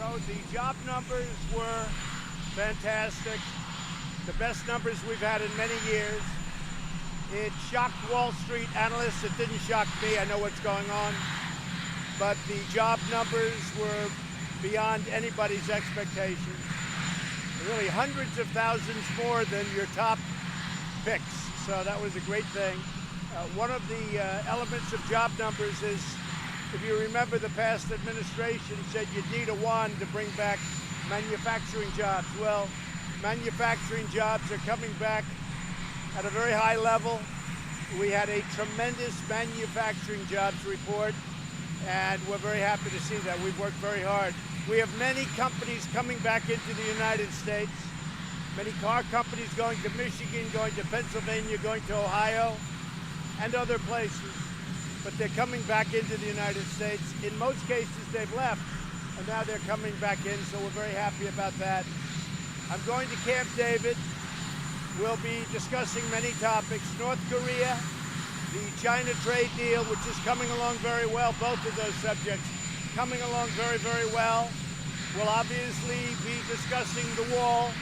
So the job numbers were fantastic, the best numbers we've had in many years. It shocked Wall Street analysts. It didn't shock me. I know what's going on. But the job numbers were beyond anybody's expectations. Really hundreds of thousands more than your top picks. So that was a great thing. One of the elements of job numbers is, if you remember, the past administration said you'd need a wand to bring back manufacturing jobs. Well, manufacturing jobs are coming back at a very high level. We had a tremendous manufacturing jobs report, and we're very happy to see that. We've worked very hard. We have many companies coming back into the United States, many car companies going to Michigan, going to Pennsylvania, going to Ohio, and other places. But they're coming back into the United States. In most cases, they've left, and now they're coming back in, so we're very happy about that. I'm going to Camp David. We'll be discussing many topics. North Korea, the China trade deal, which is coming along very well, both of those subjects coming along very, very well. We'll obviously be discussing the wall,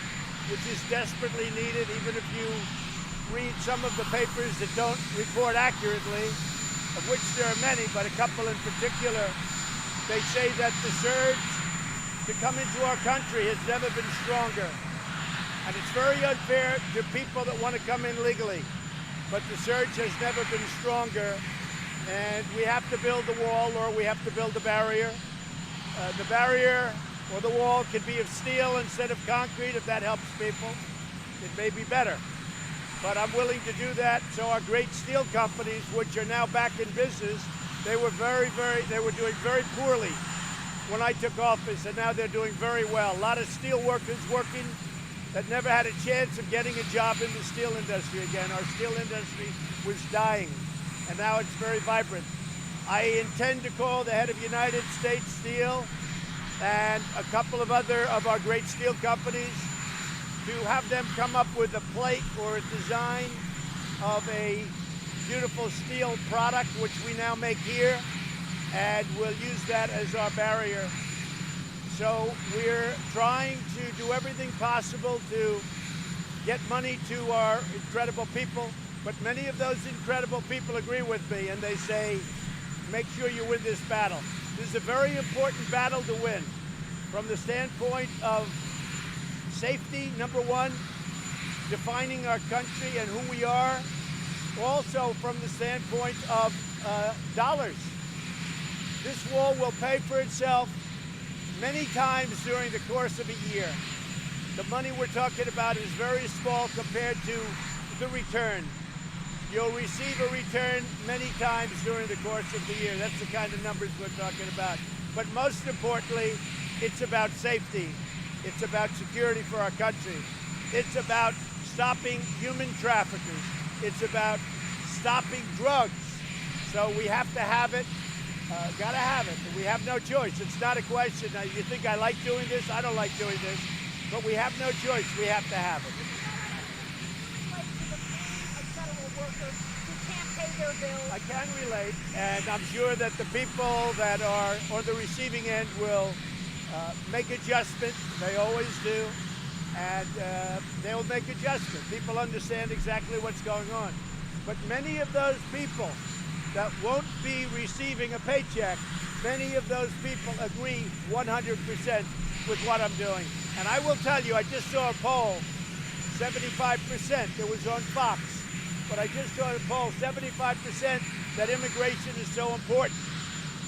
which is desperately needed, even if you read some of the papers that don't report accurately, of which there are many, but a couple in particular. They say that the surge to come into our country has never been stronger. And it's very unfair to people that want to come in legally. But the surge has never been stronger. And we have to build the wall, or we have to build a barrier. The barrier or the wall could be of steel instead of concrete. If that helps people, it may be better. But I'm willing to do that. So our great steel companies, which are now back in business, they were doing very poorly when I took office, and now they're doing very well. A lot of steel workers working that never had a chance of getting a job in the steel industry again. Our steel industry was dying, and now it's very vibrant. I intend to call the head of United States Steel and a couple of other of our great steel companies to have them come up with a plate or a design of a beautiful steel product, which we now make here, and we'll use that as our barrier. So we're trying to do everything possible to get money to our incredible people, but many of those incredible people agree with me, and they say, make sure you win this battle. This is a very important battle to win from the standpoint of safety, number one, defining our country and who we are, also from the standpoint of dollars. This wall will pay for itself many times during the course of a year. The money we're talking about is very small compared to the return. You'll receive a return many times during the course of the year. That's the kind of numbers we're talking about. But most importantly, it's about safety. It's about security for our country. It's about stopping human traffickers. It's about stopping drugs. So we have to have it. Gotta have it. We have no choice. It's not a question. Now, you think I like doing this? I don't like doing this. But we have no choice. We have to have it. I can relate, and I'm sure that the people that are on the receiving end will make adjustments. They always do, and they'll make adjustments. People understand exactly what's going on. But many of those people that won't be receiving a paycheck, many of those people agree 100% with what I'm doing. And I will tell you, I just saw a poll, 75%, it was on Fox, but I just saw a poll, 75% that immigration is so important.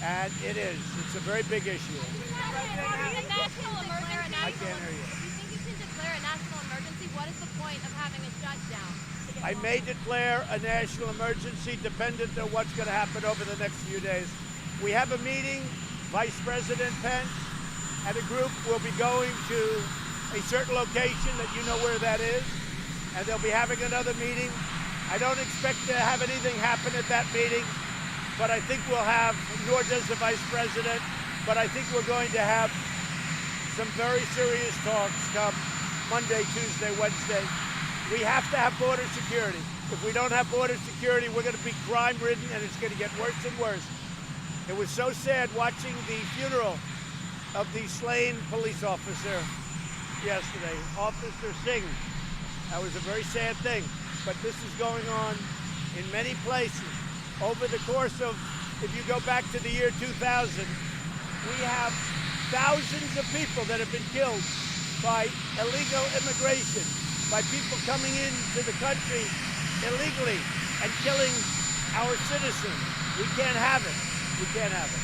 And it is. It's a very big issue. I can't hear you. If you think you can declare a national emergency, what is the point of having a shutdown? I may declare a national emergency dependent on what's going to happen over the next few days. We have a meeting, Vice President Pence and a group will be going to a certain location that you know where that is, and they'll be having another meeting. I don't expect to have anything happen at that meeting, but I think we'll have, nor does the Vice President, but I think we're going to have some very serious talks come Monday, Tuesday, Wednesday. We have to have border security. If we don't have border security, we're going to be crime-ridden, and it's going to get worse and worse. It was so sad watching the funeral of the slain police officer yesterday, Officer Singh. That was a very sad thing, but this is going on in many places. Over the course of, if you go back to the year 2000, we have thousands of people that have been killed by illegal immigration, by people coming into the country illegally and killing our citizens. We can't have it. We can't have it.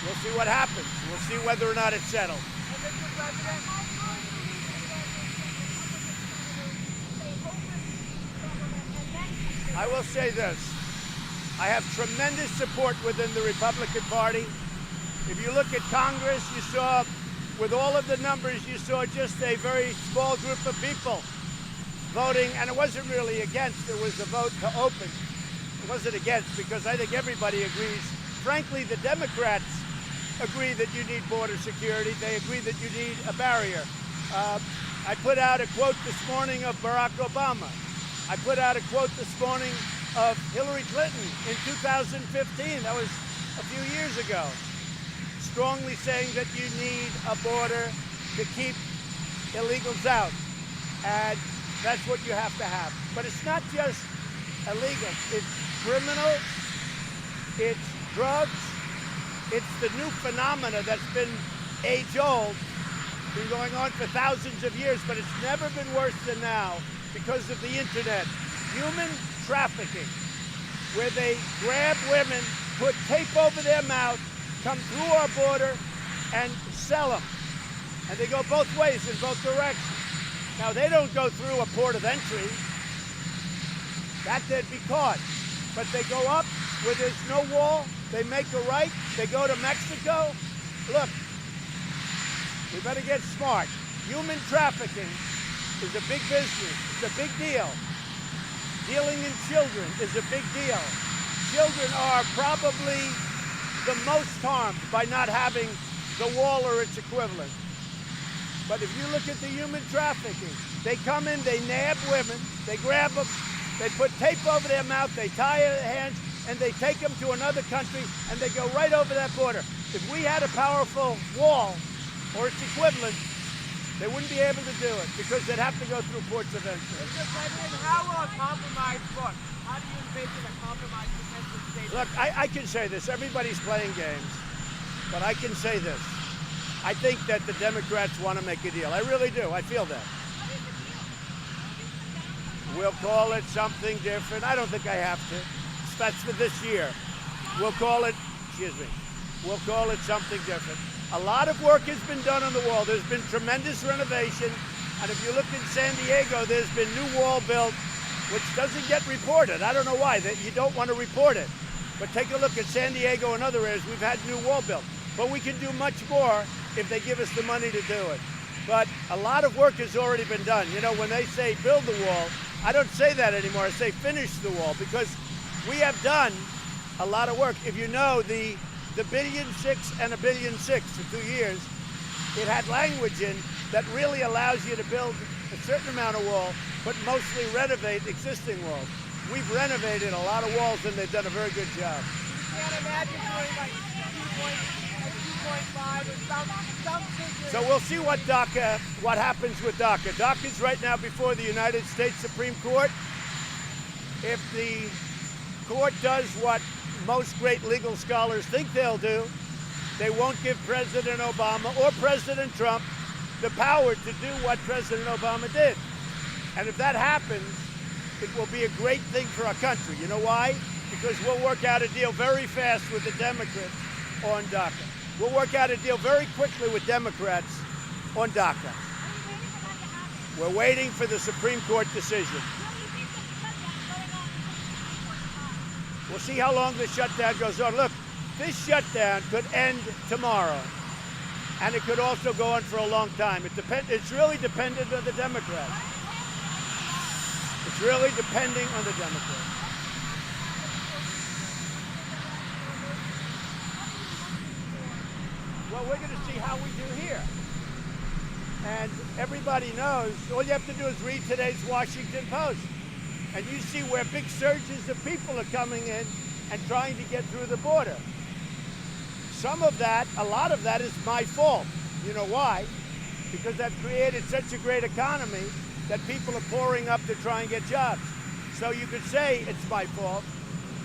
We'll see what happens. We'll see whether or not it's settled. I will say this. I have tremendous support within the Republican Party. If you look at Congress, you saw, with all of the numbers, you saw just a very small group of people voting, and it wasn't really against, it was a vote to open. It wasn't against, because I think everybody agrees. Frankly, the Democrats agree that you need border security. They agree that you need a barrier. I put out a quote this morning of Barack Obama. I put out a quote this morning of Hillary Clinton in 2015. That was a few years ago. Strongly saying that you need a border to keep illegals out. And that's what you have to have. But it's not just illegal. It's criminal. It's drugs. It's the new phenomena that's been age-old, been going on for thousands of years, but it's never been worse than now because of the internet. Human trafficking, where they grab women, put tape over their mouth, come through our border, and sell them. And they go both ways, in both directions. Now, they don't go through a port of entry. That they'd be caught. But they go up where there's no wall. They make a right. They go to Mexico. Look, we better get smart. Human trafficking is a big business. It's a big deal. Dealing in children is a big deal. Children are probably the most harmed by not having the wall or its equivalent. But if you look at the human trafficking, they come in, they nab women, they grab them, they put tape over their mouth, they tie their hands, and they take them to another country, and they go right over that border. If we had a powerful wall or its equivalent, they wouldn't be able to do it because they'd have to go through ports of entry. Mr. President, how will a compromise look? How do you envision a compromise potential state? Look, I can say this. Everybody's playing games, but I can say this. I think that the Democrats want to make a deal. I really do. I feel that. We'll call it something different. I don't think I have to. That's for this year. We'll call it, we'll call it something different. A lot of work has been done on the wall. There's been tremendous renovation. And if you look in San Diego, there's been new wall built, which doesn't get reported. I don't know why. You don't want to report it. But take a look at San Diego and other areas. We've had new wall built. But we can do much more if they give us the money to do it. But a lot of work has already been done. You know, when they say build the wall, I don't say that anymore. I say finish the wall, because we have done a lot of work. If you know the $1.6 billion and $1.6 billion for 2 years, it had language in that really allows you to build a certain amount of wall, but mostly renovate existing walls. We've renovated a lot of walls, and they've done a very good job. You can't imagine doing like 2.5 or some figure. So we'll see what happens with DACA. DACA's right now before the United States Supreme Court. If the court does what most great legal scholars think they'll do, they won't give President Obama or President Trump the power to do what President Obama did. And if that happens, it will be a great thing for our country. You know why? Because we'll work out a deal very fast with the Democrats on DACA. We'll work out a deal very quickly with Democrats on DACA. We're waiting for the Supreme Court decision. We'll see how long the shutdown goes on. Look, this shutdown could end tomorrow, and it could also go on for a long time. It's really dependent on the Democrats. It's really depending on the Democrats. Well, we're going to see how we do here. And everybody knows, all you have to do is read today's Washington Post. And you see where big surges of people are coming in, and trying to get through the border. Some of that, a lot of that is my fault. You know why? Because I've created such a great economy that people are pouring up to try and get jobs. So you could say it's my fault,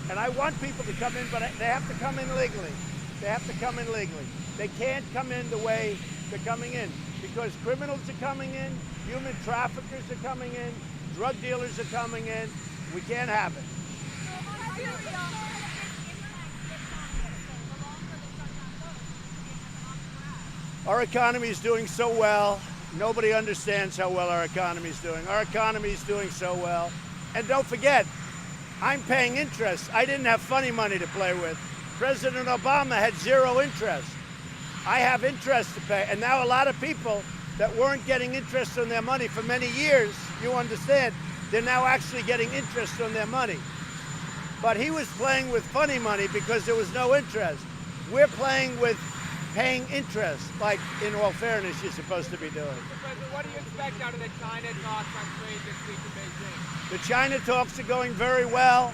and I want people to come in, but they have to come in legally. They have to come in legally. They can't come in the way they're coming in, because criminals are coming in, human traffickers are coming in, drug dealers are coming in. We can't have it. Our economy is doing so well. Nobody understands how well our economy is doing. Our economy is doing so well. And don't forget, I'm paying interest. I didn't have funny money to play with. President Obama had zero interest. I have interest to pay. And now a lot of people that weren't getting interest on their money for many years, you understand, they're now actually getting interest on their money. But he was playing with funny money because there was no interest. We're playing with paying interest, like in all fairness you're supposed to be doing. Mr. President, what do you expect out of the China talks on trade this week in Beijing? The China talks are going very well.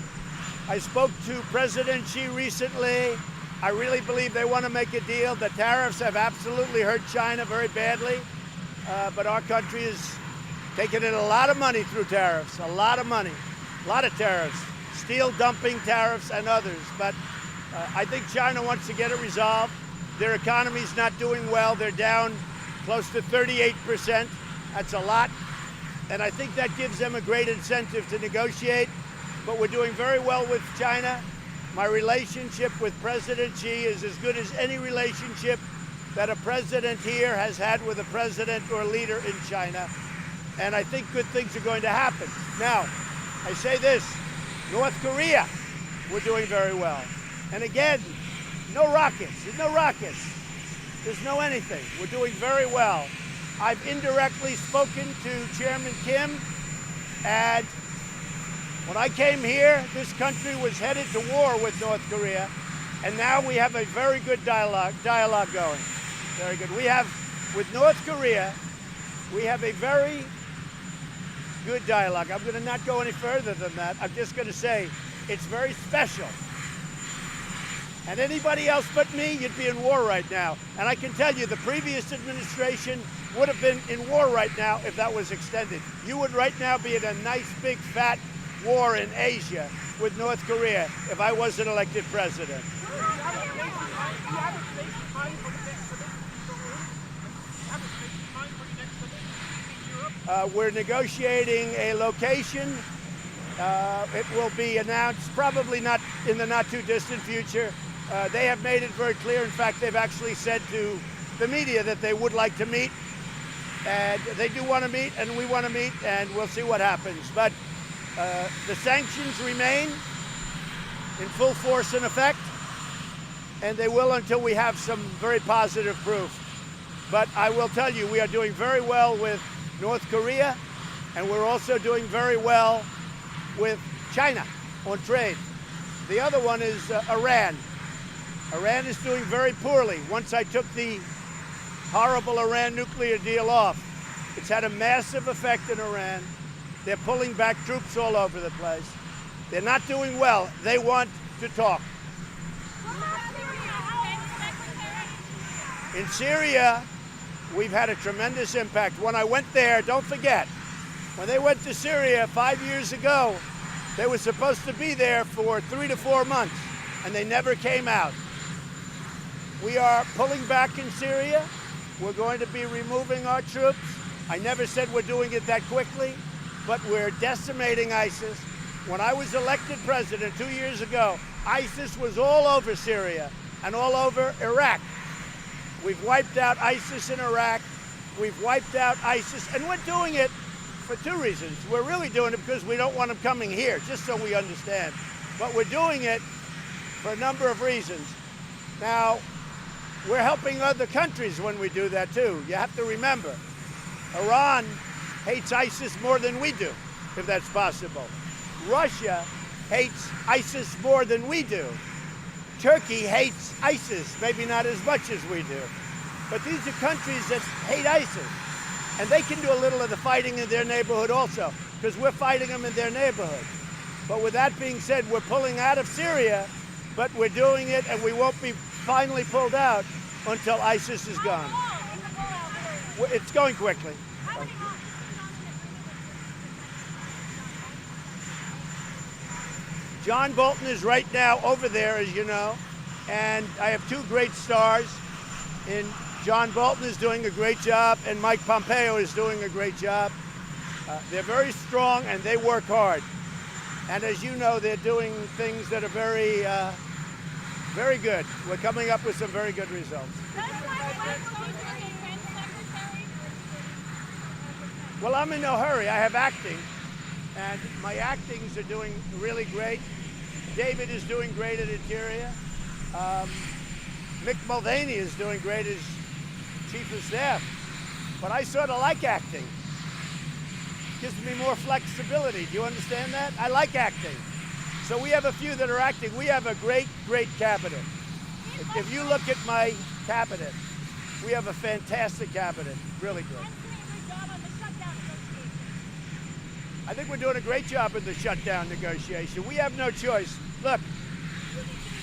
I spoke to President Xi recently. I really believe they want to make a deal. The tariffs have absolutely hurt China very badly, but our country is taking in a lot of money through tariffs, a lot of money, a lot of tariffs, steel dumping tariffs and others. But I think China wants to get it resolved. Their economy's not doing well. They're down close to 38%. That's a lot. And I think that gives them a great incentive to negotiate. But we're doing very well with China. My relationship with President Xi is as good as any relationship that a president here has had with a president or leader in China. And I think good things are going to happen. Now, I say this, North Korea, we're doing very well. And again, no rockets. There's no rockets. There's no anything. We're doing very well. I've indirectly spoken to Chairman Kim, and when I came here, this country was headed to war with North Korea, and now we have a very good dialogue going. Very good. We have, with North Korea, we have a very good dialogue. I'm going to not go any further than that. I'm just going to say it's very special. And anybody else but me, you'd be in war right now. And I can tell you, the previous administration would have been in war right now if that was extended. You would right now be in a nice, big, fat war in Asia with North Korea if I wasn't elected president. We're negotiating a location. It will be announced probably not in the not too distant future. They have made it very clear. In fact, they've actually said to the media that they would like to meet. And they do want to meet, and we want to meet, and we'll see what happens. But the sanctions remain in full force and effect, and they will until we have some very positive proof. But I will tell you, we are doing very well with North Korea, and we're also doing very well with China on trade. The other one is Iran. Iran is doing very poorly. Once I took the horrible Iran nuclear deal off, it's had a massive effect in Iran. They're pulling back troops all over the place. They're not doing well. They want to talk. In Syria, we've had a tremendous impact. When I went there, don't forget, when they went to Syria 5 years ago, they were supposed to be there for 3 to 4 months, and they never came out. We are pulling back in Syria. We're going to be removing our troops. I never said we're doing it that quickly, but we're decimating ISIS. When I was elected president 2 years ago, ISIS was all over Syria and all over Iraq. We've wiped out ISIS in Iraq. We've wiped out ISIS, and we're doing it for two reasons. We're really doing it because we don't want them coming here, just so we understand. But we're doing it for a number of reasons. Now, we're helping other countries when we do that too. You have to remember, Iran hates ISIS more than we do, if that's possible. Russia hates ISIS more than we do. Turkey hates ISIS, maybe not as much as we do. But these are countries that hate ISIS. And they can do a little of the fighting in their neighborhood also, because we're fighting them in their neighborhood. But with that being said, we're pulling out of Syria but we're doing it, and we won't be finally pulled out until ISIS is gone. It's going quickly. John Bolton is right now over there, as you know, and I have two great stars. And John Bolton is doing a great job, and Mike Pompeo is doing a great job. They're very strong, and they work hard. And as you know, they're doing things that are very, very good. We're coming up with some very good results. Well, I'm in no hurry. I have acting, and my actings are doing really great. David is doing great at Interior. Mick Mulvaney is doing great as Chief of Staff. But I sort of like acting. Gives me more flexibility. Do you understand that? I like acting. So we have a few that are acting. We have a great, great cabinet. If you look at my cabinet, we have a fantastic cabinet. Really good. I think we're doing a great job in the shutdown negotiation. We have no choice. Look,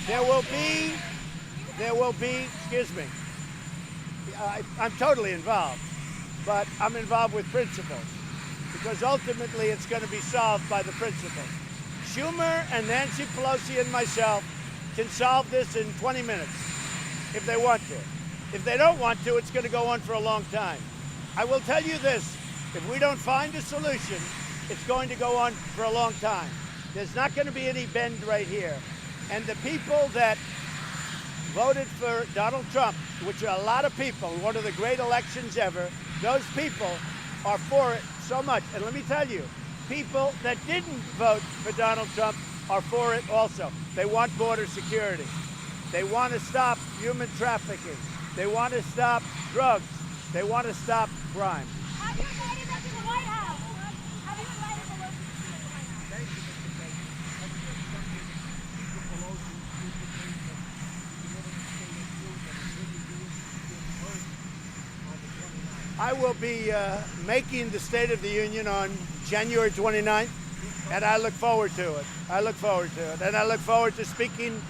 there will be, excuse me, I'm totally involved, but I'm involved with principles, because ultimately it's going to be solved by the principles. Schumer and Nancy Pelosi and myself can solve this in 20 minutes if they want to. If they don't want to, it's going to go on for a long time. I will tell you this, if we don't find a solution, it's going to go on for a long time. There's not going to be any bend right here. And the people that voted for Donald Trump, which are a lot of people, one of the great elections ever, those people are for it so much. And let me tell you, people that didn't vote for Donald Trump are for it also. They want border security. They want to stop human trafficking. They want to stop drugs. They want to stop crime. Have you invited them to the White House? Have you invited Pelosi to the White House? Thank you, Mr. Pelosi. I will be making the State of the Union on January 29th, and I look forward to it. I look forward to it. And I look forward to speaking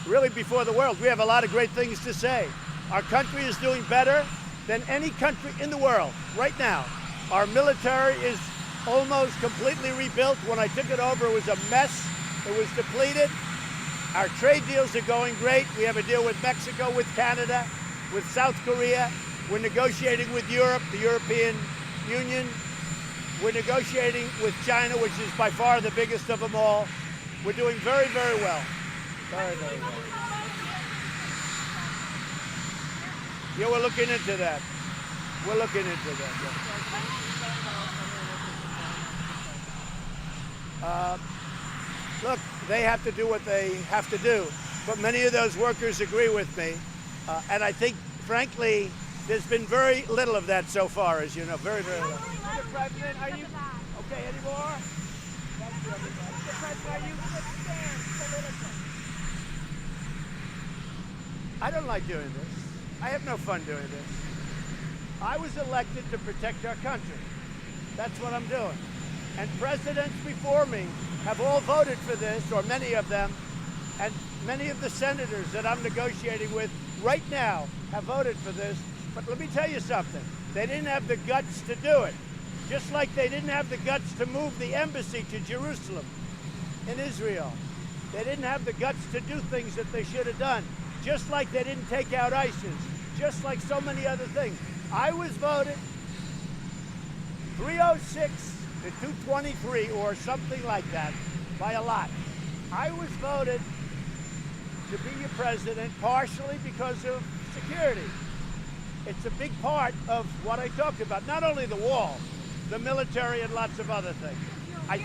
really before the world. We have a lot of great things to say. Our country is doing better than any country in the world right now. Our military is almost completely rebuilt. When I took it over, it was a mess. It was depleted. Our trade deals are going great. We have a deal with Mexico, with Canada, with South Korea. We're negotiating with Europe, the European Union. We're negotiating with China, which is by far the biggest of them all. We're doing very, very well. Very, very well. Yeah, we're looking into that. We're looking into that, yeah. Look, they have to do what they have to do, but many of those workers agree with me. And I think, frankly, there's been very little of that so far, as you know, very, very little. Mr. President, are you okay anymore? Thank you, everybody. Mr. President, are you concerned politically? I don't like doing this. I have no fun doing this. I was elected to protect our country. That's what I'm doing. And presidents before me have all voted for this, or many of them, and many of the senators that I'm negotiating with right now have voted for this. But let me tell you something. They didn't have the guts to do it. Just like they didn't have the guts to move the embassy to Jerusalem in Israel. They didn't have the guts to do things that they should have done. Just like they didn't take out ISIS. Just like so many other things. I was voted 306 to 223 or something like that by a lot. I was voted to be your president partially because of security. It's a big part of what I talked about. Not only the wall, the military and lots of other things. I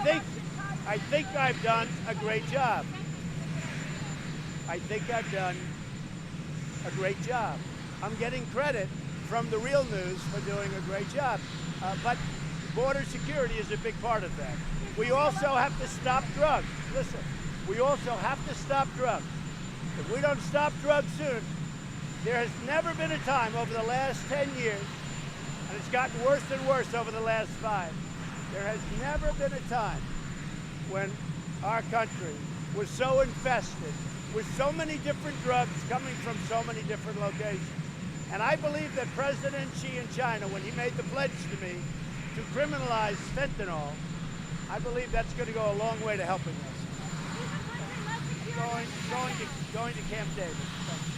think I've done a great job. I think I've done a great job. I'm getting credit from the real news for doing a great job. But border security is a big part of that. We also have to stop drugs. Listen, we also have to stop drugs. If we don't stop drugs soon, there has never been a time over the last 10 years, and it's gotten worse and worse over the last 5, there has never been a time when our country was so infested with so many different drugs coming from so many different locations. And I believe that President Xi in China, when he made the pledge to me to criminalize fentanyl, I believe that's going to go a long way to helping us. Going to Camp David.